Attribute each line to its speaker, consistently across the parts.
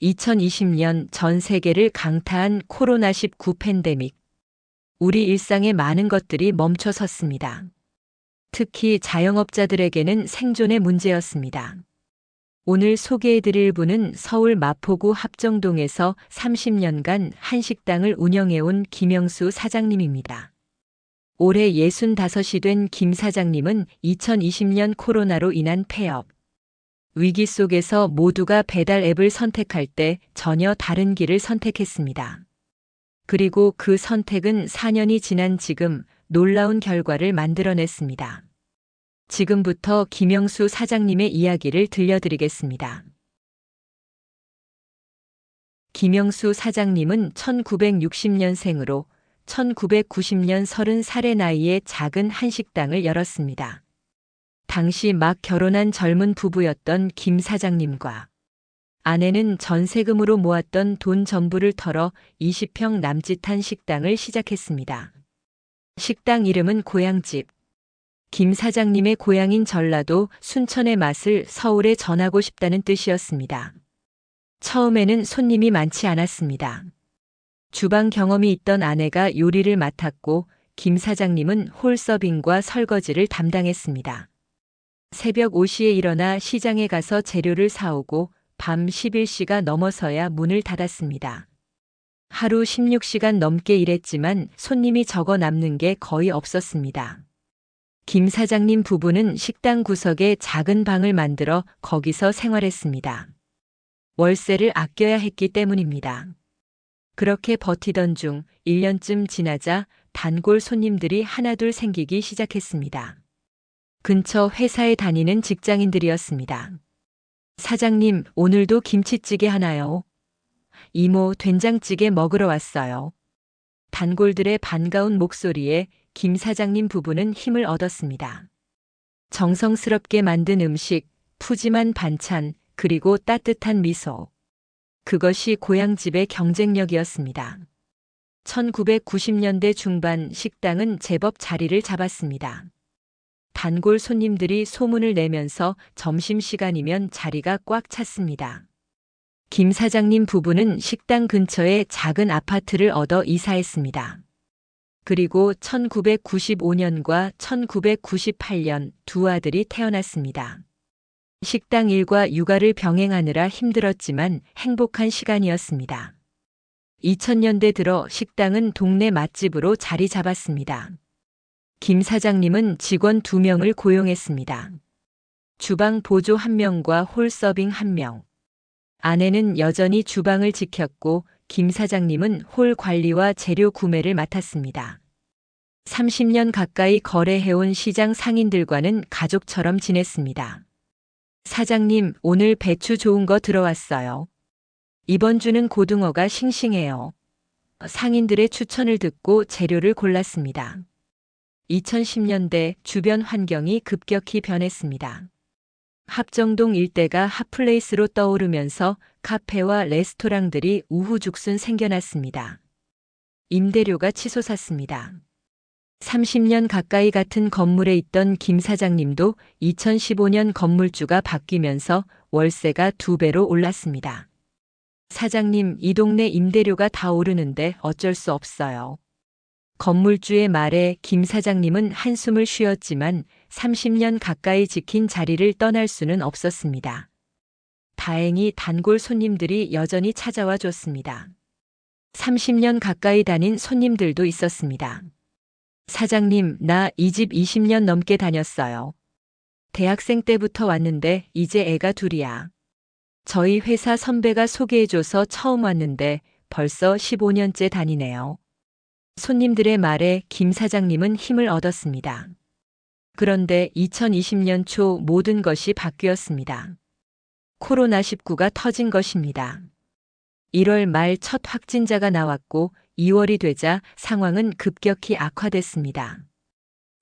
Speaker 1: 2020년 전 세계를 강타한 코로나19 팬데믹. 우리 일상의 많은 것들이 멈춰 섰습니다. 특히 자영업자들에게는 생존의 문제였습니다. 오늘 소개해드릴 분은 서울 마포구 합정동에서 30년간 한식당을 운영해온 김영수 사장님입니다. 올해 65이 된 김 사장님은 2020년 코로나로 인한 폐업, 위기 속에서 모두가 배달 앱을 선택할 때 전혀 다른 길을 선택했습니다. 그리고 그 선택은 4년이 지난 지금 놀라운 결과를 만들어냈습니다. 지금부터 김영수 사장님의 이야기를 들려드리겠습니다. 김영수 사장님은 1960년생으로 1990년 30살의 나이에 작은 한식당을 열었습니다. 당시 막 결혼한 젊은 부부였던 김 사장님과 아내는 전세금으로 모았던 돈 전부를 털어 20평 남짓한 식당을 시작했습니다. 식당 이름은 고향집. 김 사장님의 고향인 전라도 순천의 맛을 서울에 전하고 싶다는 뜻이었습니다. 처음에는 손님이 많지 않았습니다. 주방 경험이 있던 아내가 요리를 맡았고 김 사장님은 홀서빙과 설거지를 담당했습니다. 새벽 5시에 일어나 시장에 가서 재료를 사오고 밤 11시가 넘어서야 문을 닫았습니다. 하루 16시간 넘게 일했지만 손님이 적어 남는 게 거의 없었습니다. 김 사장님 부부는 식당 구석에 작은 방을 만들어 거기서 생활했습니다. 월세를 아껴야 했기 때문입니다. 그렇게 버티던 중 1년쯤 지나자 단골 손님들이 하나둘 생기기 시작했습니다. 근처 회사에 다니는 직장인들이었습니다. 사장님, 오늘도 김치찌개 하나요? 이모, 된장찌개 먹으러 왔어요. 단골들의 반가운 목소리에 김 사장님 부부는 힘을 얻었습니다. 정성스럽게 만든 음식, 푸짐한 반찬, 그리고 따뜻한 미소. 그것이 고향집의 경쟁력이었습니다. 1990년대 중반 식당은 제법 자리를 잡았습니다. 단골 손님들이 소문을 내면서 점심시간이면 자리가 꽉 찼습니다. 김 사장님 부부는 식당 근처에 작은 아파트를 얻어 이사했습니다. 그리고 1995년과 1998년 두 아들이 태어났습니다. 식당 일과 육아를 병행하느라 힘들었지만 행복한 시간이었습니다. 2000년대 들어 식당은 동네 맛집으로 자리 잡았습니다. 김 사장님은 직원 2명을 고용했습니다. 주방 보조 1명과 홀서빙 1명. 아내는 여전히 주방을 지켰고 김 사장님은 홀 관리와 재료 구매를 맡았습니다. 30년 가까이 거래해온 시장 상인들과는 가족처럼 지냈습니다. 사장님, 오늘 배추 좋은 거 들어왔어요. 이번 주는 고등어가 싱싱해요. 상인들의 추천을 듣고 재료를 골랐습니다. 2010년대 주변 환경이 급격히 변했습니다. 합정동 일대가 핫플레이스로 떠오르면서 카페와 레스토랑들이 우후죽순 생겨났습니다. 임대료가 치솟았습니다. 30년 가까이 같은 건물에 있던 김 사장님도 2015년 건물주가 바뀌면서 월세가 2배로 올랐습니다. 사장님, 이 동네 임대료가 다 오르는데 어쩔 수 없어요. 건물주의 말에 김 사장님은 한숨을 쉬었지만 30년 가까이 지킨 자리를 떠날 수는 없었습니다. 다행히 단골 손님들이 여전히 찾아와 줬습니다. 30년 가까이 다닌 손님들도 있었습니다. 사장님, 나 이 집 20년 넘게 다녔어요. 대학생 때부터 왔는데 이제 애가 2이야. 저희 회사 선배가 소개해줘서 처음 왔는데 벌써 15년째 다니네요. 손님들의 말에 김 사장님은 힘을 얻었습니다. 그런데 2020년 초 모든 것이 바뀌었습니다. 코로나19가 터진 것입니다. 1월 말 첫 확진자가 나왔고 2월이 되자 상황은 급격히 악화됐습니다.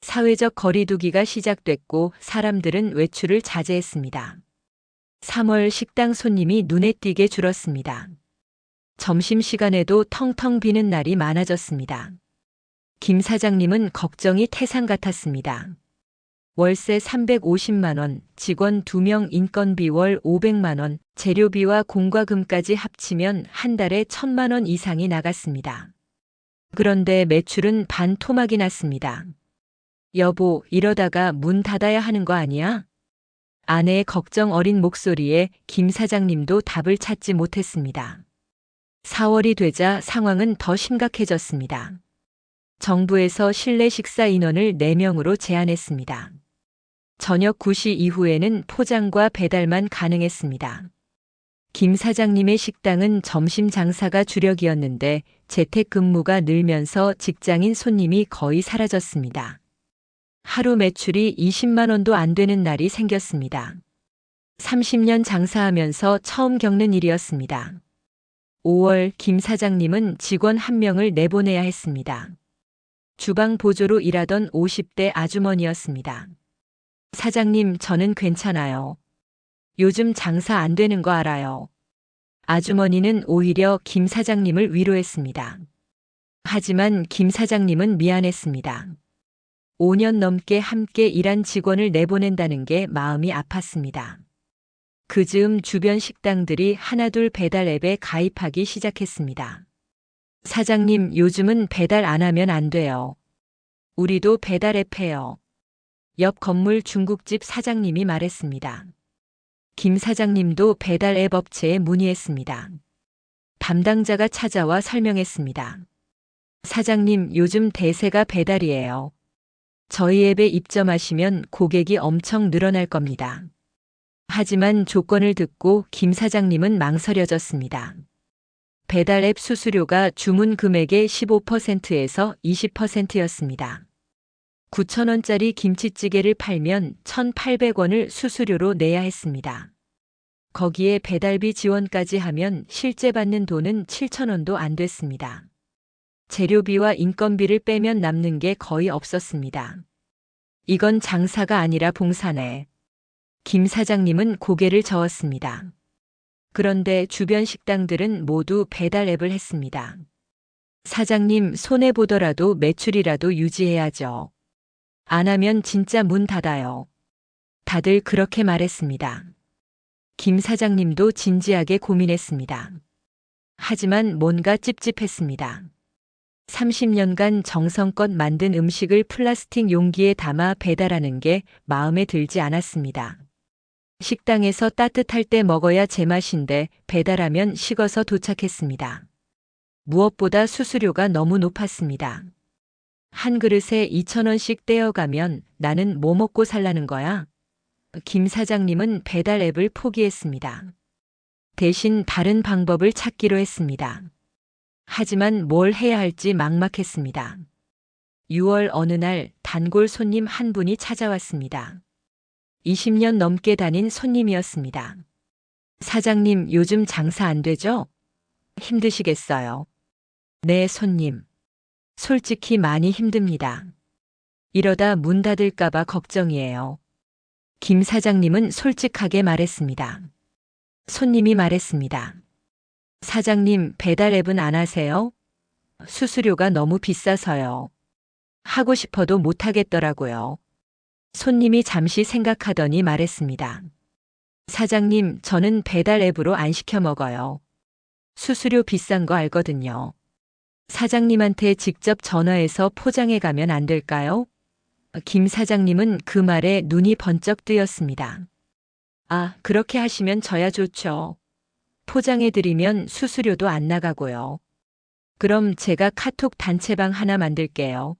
Speaker 1: 사회적 거리두기가 시작됐고 사람들은 외출을 자제했습니다. 3월 식당 손님이 눈에 띄게 줄었습니다. 점심시간에도 텅텅 비는 날이 많아졌습니다. 김 사장님은 걱정이 태산 같았습니다. 월세 350만 원, 직원 2명 인건비 월 500만 원, 재료비와 공과금까지 합치면 한 달에 1,000만 원 이상이 나갔습니다. 그런데 매출은 반토막이 났습니다. 여보, 이러다가 문 닫아야 하는 거 아니야? 아내의 걱정 어린 목소리에 김 사장님도 답을 찾지 못했습니다. 4월이 되자 상황은 더 심각해졌습니다. 정부에서 실내 식사 인원을 4명으로 제한했습니다. 저녁 9시 이후에는 포장과 배달만 가능했습니다. 김 사장님의 식당은 점심 장사가 주력이었는데 재택근무가 늘면서 직장인 손님이 거의 사라졌습니다. 하루 매출이 20만 원도 안 되는 날이 생겼습니다. 30년 장사하면서 처음 겪는 일이었습니다. 5월 김 사장님은 직원 1명을 내보내야 했습니다. 주방 보조로 일하던 50대 아주머니였습니다. 사장님, 저는 괜찮아요. 요즘 장사 안 되는 거 알아요. 아주머니는 오히려 김 사장님을 위로했습니다. 하지만 김 사장님은 미안했습니다. 5년 넘게 함께 일한 직원을 내보낸다는 게 마음이 아팠습니다. 그 즈음 주변 식당들이 하나둘 배달 앱에 가입하기 시작했습니다. 사장님, 요즘은 배달 안 하면 안 돼요. 우리도 배달 앱 해요. 옆 건물 중국집 사장님이 말했습니다. 김 사장님도 배달 앱 업체에 문의했습니다. 담당자가 찾아와 설명했습니다. 사장님, 요즘 대세가 배달이에요. 저희 앱에 입점하시면 고객이 엄청 늘어날 겁니다. 하지만 조건을 듣고 김 사장님은 망설여졌습니다. 배달 앱 수수료가 주문 금액의 15%에서 20%였습니다. 9,000원짜리 김치찌개를 팔면 1,800원을 수수료로 내야 했습니다. 거기에 배달비 지원까지 하면 실제 받는 돈은 7,000원도 안 됐습니다. 재료비와 인건비를 빼면 남는 게 거의 없었습니다. 이건 장사가 아니라 봉사네. 김 사장님은 고개를 저었습니다. 그런데 주변 식당들은 모두 배달 앱을 했습니다. 사장님, 손해보더라도 매출이라도 유지해야죠. 안 하면 진짜 문 닫아요. 다들 그렇게 말했습니다. 김 사장님도 진지하게 고민했습니다. 하지만 뭔가 찝찝했습니다. 30년간 정성껏 만든 음식을 플라스틱 용기에 담아 배달하는 게 마음에 들지 않았습니다. 식당에서 따뜻할 때 먹어야 제맛인데 배달하면 식어서 도착했습니다. 무엇보다 수수료가 너무 높았습니다. 한 그릇에 2,000원씩 떼어가면 나는 뭐 먹고 살라는 거야? 김 사장님은 배달 앱을 포기했습니다. 대신 다른 방법을 찾기로 했습니다. 하지만 뭘 해야 할지 막막했습니다. 6월 어느 날 단골 손님 한 분이 찾아왔습니다. 20년 넘게 다닌 손님이었습니다. 사장님, 요즘 장사 안 되죠? 힘드시겠어요? 네, 손님. 솔직히 많이 힘듭니다. 이러다 문 닫을까봐 걱정이에요. 김 사장님은 솔직하게 말했습니다. 손님이 말했습니다. 사장님, 배달 앱은 안 하세요? 수수료가 너무 비싸서요. 하고 싶어도 못 하겠더라고요. 손님이 잠시 생각하더니 말했습니다. 사장님, 저는 배달 앱으로 안 시켜 먹어요. 수수료 비싼 거 알거든요. 사장님한테 직접 전화해서 포장해 가면 안 될까요? 김 사장님은 그 말에 눈이 번쩍 뜨였습니다. 아, 그렇게 하시면 저야 좋죠. 포장해 드리면 수수료도 안 나가고요. 그럼 제가 카톡 단체방 하나 만들게요.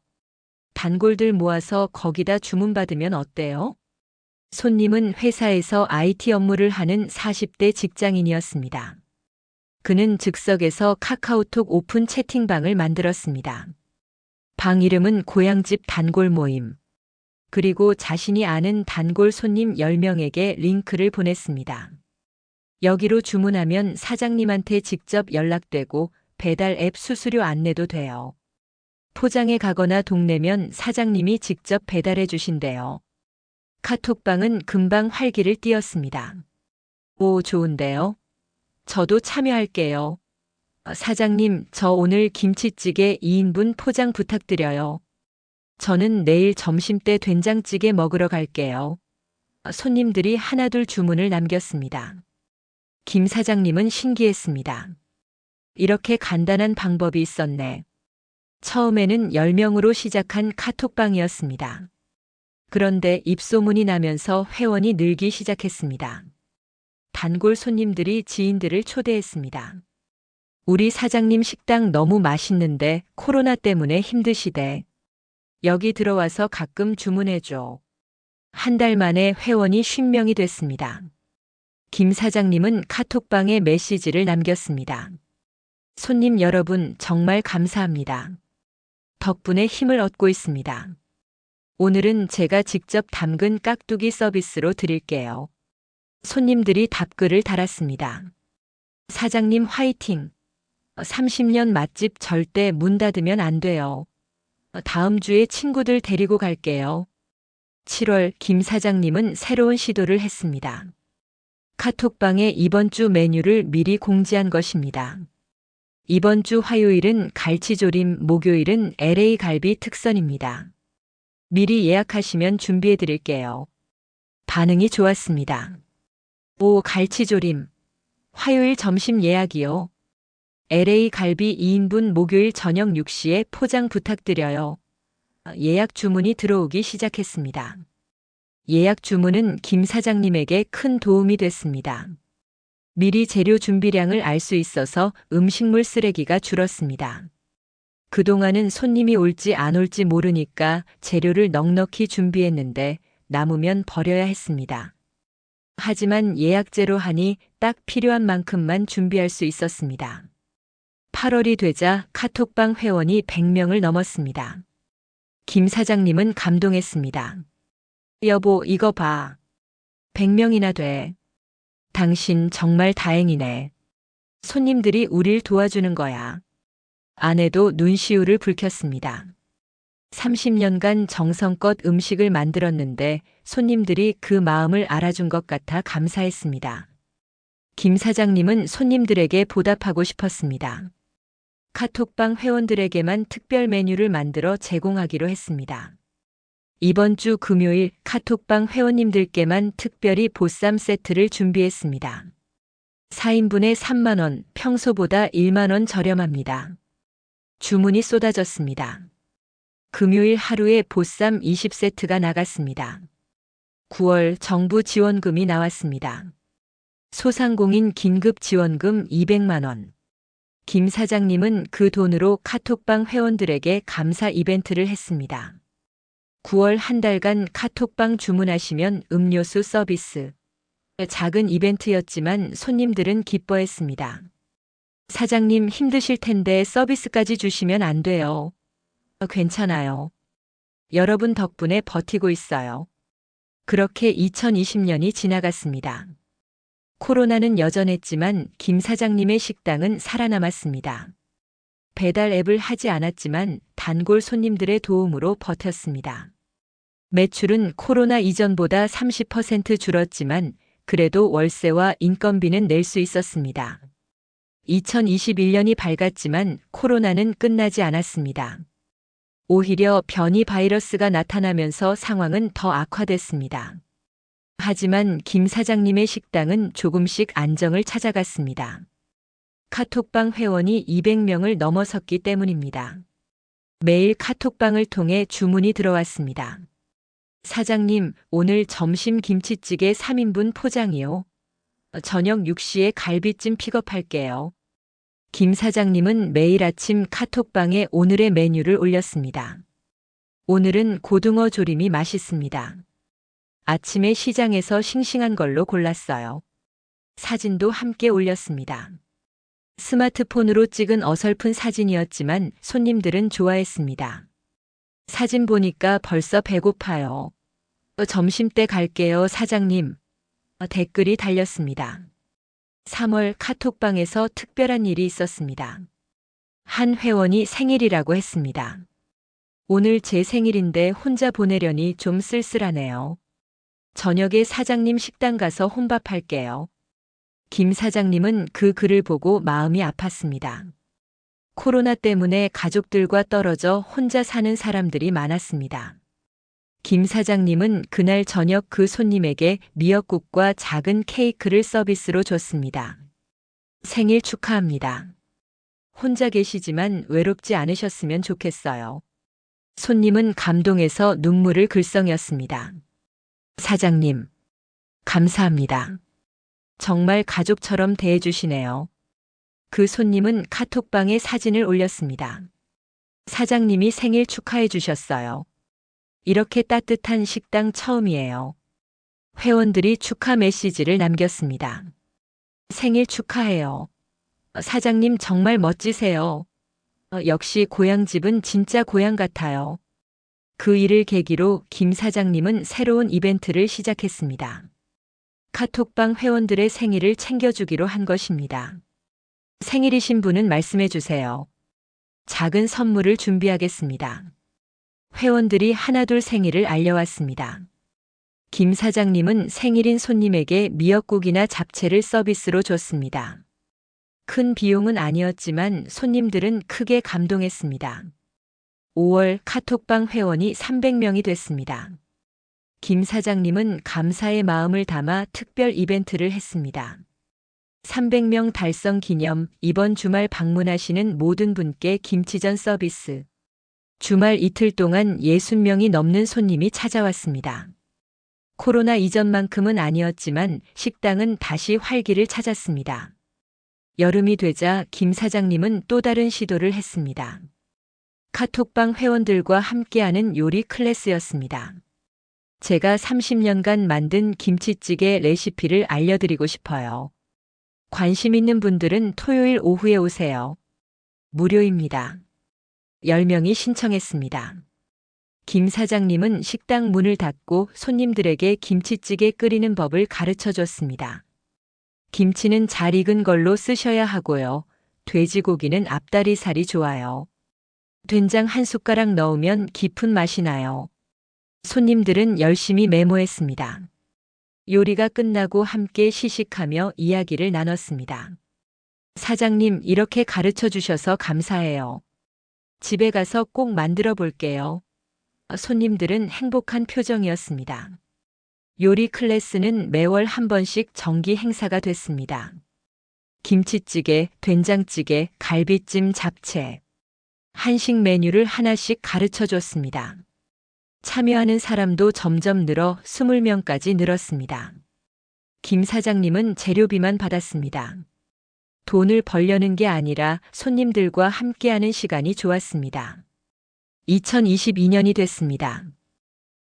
Speaker 1: 단골들 모아서 거기다 주문받으면 어때요? 손님은 회사에서 IT 업무를 하는 40대 직장인이었습니다. 그는 즉석에서 카카오톡 오픈 채팅방을 만들었습니다. 방 이름은 고향집 단골 모임. 그리고 자신이 아는 단골 손님 10명에게 링크를 보냈습니다. 여기로 주문하면 사장님한테 직접 연락되고 배달 앱 수수료 안 내도 돼요. 포장해 가거나 동네면 사장님이 직접 배달해 주신대요. 카톡방은 금방 활기를 띠었습니다. 오, 좋은데요? 저도 참여할게요. 사장님, 저 오늘 김치찌개 2인분 포장 부탁드려요. 저는 내일 점심때 된장찌개 먹으러 갈게요. 손님들이 하나둘 주문을 남겼습니다. 김 사장님은 신기했습니다. 이렇게 간단한 방법이 있었네. 처음에는 10명으로 시작한 카톡방이었습니다. 그런데 입소문이 나면서 회원이 늘기 시작했습니다. 단골 손님들이 지인들을 초대했습니다. 우리 사장님 식당 너무 맛있는데 코로나 때문에 힘드시대. 여기 들어와서 가끔 주문해줘. 한 달 만에 회원이 50명이 됐습니다. 김 사장님은 카톡방에 메시지를 남겼습니다. 손님 여러분 정말 감사합니다. 덕분에 힘을 얻고 있습니다. 오늘은 제가 직접 담근 깍두기 서비스로 드릴게요. 손님들이 답글을 달았습니다. 사장님 화이팅! 30년 맛집 절대 문 닫으면 안 돼요. 다음 주에 친구들 데리고 갈게요. 7월 김 사장님은 새로운 시도를 했습니다. 카톡방에 이번 주 메뉴를 미리 공지한 것입니다. 이번 주 화요일은 갈치조림, 목요일은 LA 갈비 특선입니다. 미리 예약하시면 준비해 드릴게요. 반응이 좋았습니다. 오, 갈치조림. 화요일 점심 예약이요. LA 갈비 2인분 목요일 저녁 6시에 포장 부탁드려요. 예약 주문이 들어오기 시작했습니다. 예약 주문은 김 사장님에게 큰 도움이 됐습니다. 미리 재료 준비량을 알 수 있어서 음식물 쓰레기가 줄었습니다. 그동안은 손님이 올지 안 올지 모르니까 재료를 넉넉히 준비했는데 남으면 버려야 했습니다. 하지만 예약제로 하니 딱 필요한 만큼만 준비할 수 있었습니다. 8월이 되자 카톡방 회원이 100명을 넘었습니다. 김 사장님은 감동했습니다. 여보, 이거 봐. 100명이나 돼. 당신 정말 다행이네. 손님들이 우릴 도와주는 거야. 아내도 눈시울을 붉혔습니다. 30년간 정성껏 음식을 만들었는데 손님들이 그 마음을 알아준 것 같아 감사했습니다. 김 사장님은 손님들에게 보답하고 싶었습니다. 카톡방 회원들에게만 특별 메뉴를 만들어 제공하기로 했습니다. 이번 주 금요일 카톡방 회원님들께만 특별히 보쌈 세트를 준비했습니다. 4인분에 3만 원, 평소보다 1만 원 저렴합니다. 주문이 쏟아졌습니다. 금요일 하루에 보쌈 20세트가 나갔습니다. 9월 정부 지원금이 나왔습니다. 소상공인 긴급 지원금 200만 원. 김 사장님은 그 돈으로 카톡방 회원들에게 감사 이벤트를 했습니다. 9월 한 달간 카톡방 주문하시면 음료수 서비스. 작은 이벤트였지만 손님들은 기뻐했습니다. 사장님 힘드실 텐데 서비스까지 주시면 안 돼요. 괜찮아요. 여러분 덕분에 버티고 있어요. 그렇게 2020년이 지나갔습니다. 코로나는 여전했지만 김 사장님의 식당은 살아남았습니다. 배달 앱을 하지 않았지만 단골 손님들의 도움으로 버텼습니다. 매출은 코로나 이전보다 30% 줄었지만 그래도 월세와 인건비는 낼 수 있었습니다. 2021년이 밝았지만 코로나는 끝나지 않았습니다. 오히려 변이 바이러스가 나타나면서 상황은 더 악화됐습니다. 하지만 김 사장님의 식당은 조금씩 안정을 찾아갔습니다. 카톡방 회원이 200명을 넘어섰기 때문입니다. 매일 카톡방을 통해 주문이 들어왔습니다. 사장님, 오늘 점심 김치찌개 3인분 포장이요. 저녁 6시에 갈비찜 픽업할게요. 김 사장님은 매일 아침 카톡방에 오늘의 메뉴를 올렸습니다. 오늘은 고등어 조림이 맛있습니다. 아침에 시장에서 싱싱한 걸로 골랐어요. 사진도 함께 올렸습니다. 스마트폰으로 찍은 어설픈 사진이었지만 손님들은 좋아했습니다. 사진 보니까 벌써 배고파요. 점심때 갈게요, 사장님. 댓글이 달렸습니다. 3월 카톡방에서 특별한 일이 있었습니다. 한 회원이 생일이라고 했습니다. 오늘 제 생일인데 혼자 보내려니 좀 쓸쓸하네요. 저녁에 사장님 식당 가서 혼밥할게요. 김 사장님은 그 글을 보고 마음이 아팠습니다. 코로나 때문에 가족들과 떨어져 혼자 사는 사람들이 많았습니다. 김 사장님은 그날 저녁 그 손님에게 미역국과 작은 케이크를 서비스로 줬습니다. 생일 축하합니다. 혼자 계시지만 외롭지 않으셨으면 좋겠어요. 손님은 감동해서 눈물을 글썽였습니다. 사장님, 감사합니다. 정말 가족처럼 대해주시네요. 그 손님은 카톡방에 사진을 올렸습니다. 사장님이 생일 축하해 주셨어요. 이렇게 따뜻한 식당 처음이에요. 회원들이 축하 메시지를 남겼습니다. 생일 축하해요. 사장님 정말 멋지세요. 역시 고향집은 진짜 고향 같아요. 그 일을 계기로 김 사장님은 새로운 이벤트를 시작했습니다. 카톡방 회원들의 생일을 챙겨주기로 한 것입니다. 생일이신 분은 말씀해 주세요. 작은 선물을 준비하겠습니다. 회원들이 하나둘 생일을 알려왔습니다. 김 사장님은 생일인 손님에게 미역국이나 잡채를 서비스로 줬습니다. 큰 비용은 아니었지만 손님들은 크게 감동했습니다. 5월 카톡방 회원이 300명이 됐습니다. 김 사장님은 감사의 마음을 담아 특별 이벤트를 했습니다. 300명 달성 기념 이번 주말 방문하시는 모든 분께 김치전 서비스. 주말 이틀 동안 60명이 넘는 손님이 찾아왔습니다. 코로나 이전만큼은 아니었지만 식당은 다시 활기를 찾았습니다. 여름이 되자 김 사장님은 또 다른 시도를 했습니다. 카톡방 회원들과 함께하는 요리 클래스였습니다. 제가 30년간 만든 김치찌개 레시피를 알려드리고 싶어요. 관심 있는 분들은 토요일 오후에 오세요. 무료입니다. 10명이 신청했습니다. 김 사장님은 식당 문을 닫고 손님들에게 김치찌개 끓이는 법을 가르쳐 줬습니다. 김치는 잘 익은 걸로 쓰셔야 하고요. 돼지고기는 앞다리 살이 좋아요. 된장 한 숟가락 넣으면 깊은 맛이 나요. 손님들은 열심히 메모했습니다. 요리가 끝나고 함께 시식하며 이야기를 나눴습니다. 사장님, 이렇게 가르쳐 주셔서 감사해요. 집에 가서 꼭 만들어 볼게요. 손님들은 행복한 표정이었습니다. 요리 클래스는 매월 한 번씩 정기 행사가 됐습니다. 김치찌개, 된장찌개, 갈비찜, 잡채. 한식 메뉴를 하나씩 가르쳐 줬습니다. 참여하는 사람도 점점 늘어 20명까지 늘었습니다. 김 사장님은 재료비만 받았습니다. 돈을 벌려는 게 아니라 손님들과 함께하는 시간이 좋았습니다. 2022년이 됐습니다.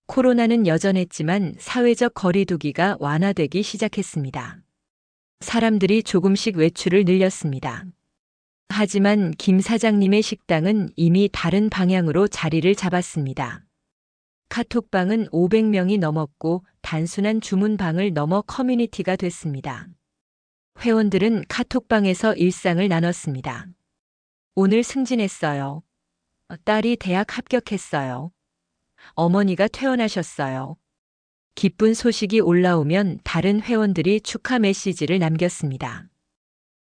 Speaker 1: 코로나는 여전했지만 사회적 거리두기가 완화되기 시작했습니다. 사람들이 조금씩 외출을 늘렸습니다. 하지만 김 사장님의 식당은 이미 다른 방향으로 자리를 잡았습니다. 카톡방은 500명이 넘었고 단순한 주문방을 넘어 커뮤니티가 됐습니다. 회원들은 카톡방에서 일상을 나눴습니다. 오늘 승진했어요. 딸이 대학 합격했어요. 어머니가 퇴원하셨어요. 기쁜 소식이 올라오면 다른 회원들이 축하 메시지를 남겼습니다.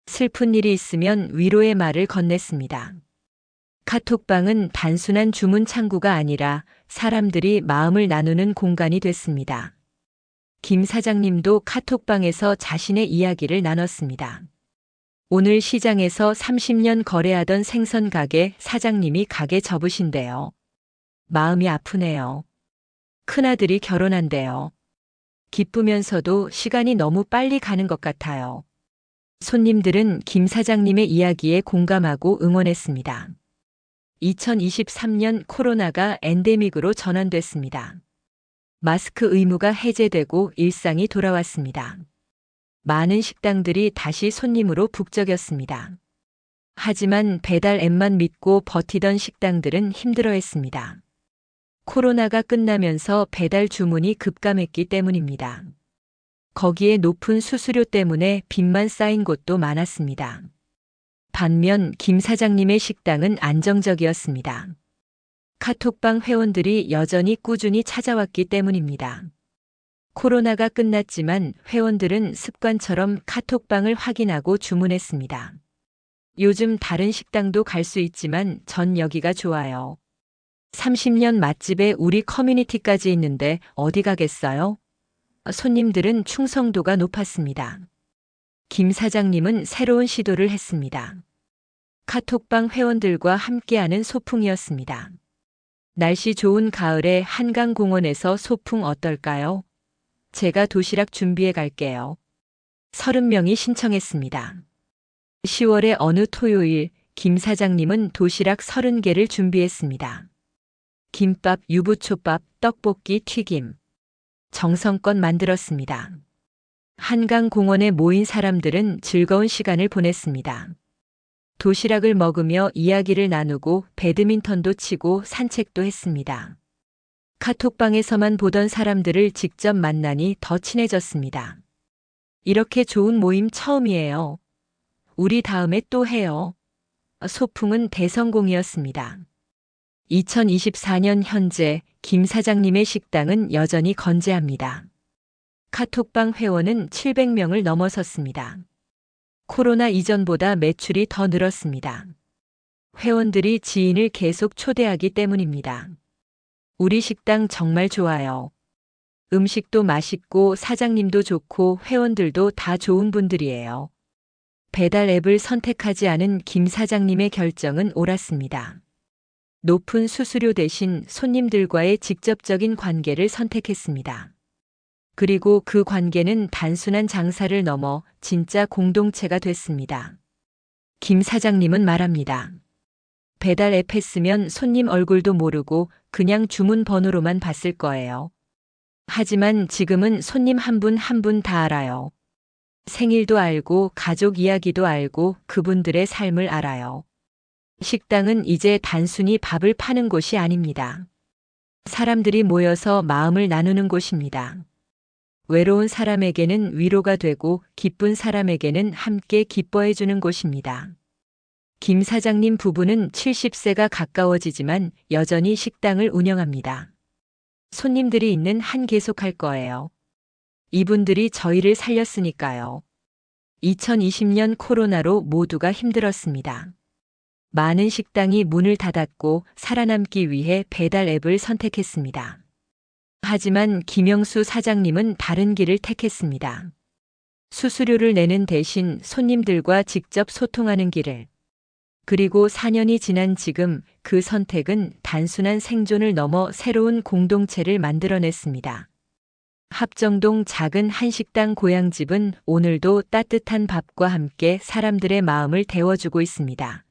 Speaker 1: 슬픈 일이 있으면 위로의 말을 건넸습니다. 카톡방은 단순한 주문 창구가 아니라 사람들이 마음을 나누는 공간이 됐습니다. 김 사장님도 카톡방에서 자신의 이야기를 나눴습니다. 오늘 시장에서 30년 거래하던 생선 가게 사장님이 가게 접으신대요. 마음이 아프네요. 큰아들이 결혼한대요. 기쁘면서도 시간이 너무 빨리 가는 것 같아요. 손님들은 김 사장님의 이야기에 공감하고 응원했습니다. 2023년 코로나가 엔데믹으로 전환됐습니다. 마스크 의무가 해제되고 일상이 돌아왔습니다. 많은 식당들이 다시 손님으로 북적였습니다. 하지만 배달 앱만 믿고 버티던 식당들은 힘들어했습니다. 코로나가 끝나면서 배달 주문이 급감했기 때문입니다. 거기에 높은 수수료 때문에 빚만 쌓인 곳도 많았습니다. 반면 김 사장님의 식당은 안정적이었습니다. 카톡방 회원들이 여전히 꾸준히 찾아왔기 때문입니다. 코로나가 끝났지만 회원들은 습관처럼 카톡방을 확인하고 주문했습니다. 요즘 다른 식당도 갈 수 있지만 전 여기가 좋아요. 30년 맛집에 우리 커뮤니티까지 있는데 어디 가겠어요? 손님들은 충성도가 높았습니다. 김 사장님은 새로운 시도를 했습니다. 카톡방 회원들과 함께하는 소풍이었습니다. 날씨 좋은 가을에 한강공원에서 소풍 어떨까요? 제가 도시락 준비해 갈게요. 30명이 신청했습니다. 10월의 어느 토요일, 김 사장님은 도시락 30개를 준비했습니다. 김밥, 유부초밥, 떡볶이, 튀김. 정성껏 만들었습니다. 한강공원에 모인 사람들은 즐거운 시간을 보냈습니다. 도시락을 먹으며 이야기를 나누고 배드민턴도 치고 산책도 했습니다. 카톡방에서만 보던 사람들을 직접 만나니 더 친해졌습니다. 이렇게 좋은 모임 처음이에요. 우리 다음에 또 해요. 소풍은 대성공이었습니다. 2024년 현재 김 사장님의 식당은 여전히 건재합니다. 카톡방 회원은 700명을 넘어섰습니다. 코로나 이전보다 매출이 더 늘었습니다. 회원들이 지인을 계속 초대하기 때문입니다. 우리 식당 정말 좋아요. 음식도 맛있고 사장님도 좋고 회원들도 다 좋은 분들이에요. 배달 앱을 선택하지 않은 김 사장님의 결정은 옳았습니다. 높은 수수료 대신 손님들과의 직접적인 관계를 선택했습니다. 그리고 그 관계는 단순한 장사를 넘어 진짜 공동체가 됐습니다. 김 사장님은 말합니다. 배달 앱 했으면 손님 얼굴도 모르고 그냥 주문 번호로만 봤을 거예요. 하지만 지금은 손님 한 분 한 분 다 알아요. 생일도 알고 가족 이야기도 알고 그분들의 삶을 알아요. 식당은 이제 단순히 밥을 파는 곳이 아닙니다. 사람들이 모여서 마음을 나누는 곳입니다. 외로운 사람에게는 위로가 되고 기쁜 사람에게는 함께 기뻐해 주는 곳입니다. 김 사장님 부부는 70세가 가까워지지만 여전히 식당을 운영합니다. 손님들이 있는 한 계속할 거예요. 이분들이 저희를 살렸으니까요. 2020년 코로나로 모두가 힘들었습니다. 많은 식당이 문을 닫았고 살아남기 위해 배달 앱을 선택했습니다. 하지만 김영수 사장님은 다른 길을 택했습니다. 수수료를 내는 대신 손님들과 직접 소통하는 길을. 그리고 4년이 지난 지금 그 선택은 단순한 생존을 넘어 새로운 공동체를 만들어냈습니다. 합정동 작은 한식당 고향집은 오늘도 따뜻한 밥과 함께 사람들의 마음을 데워주고 있습니다.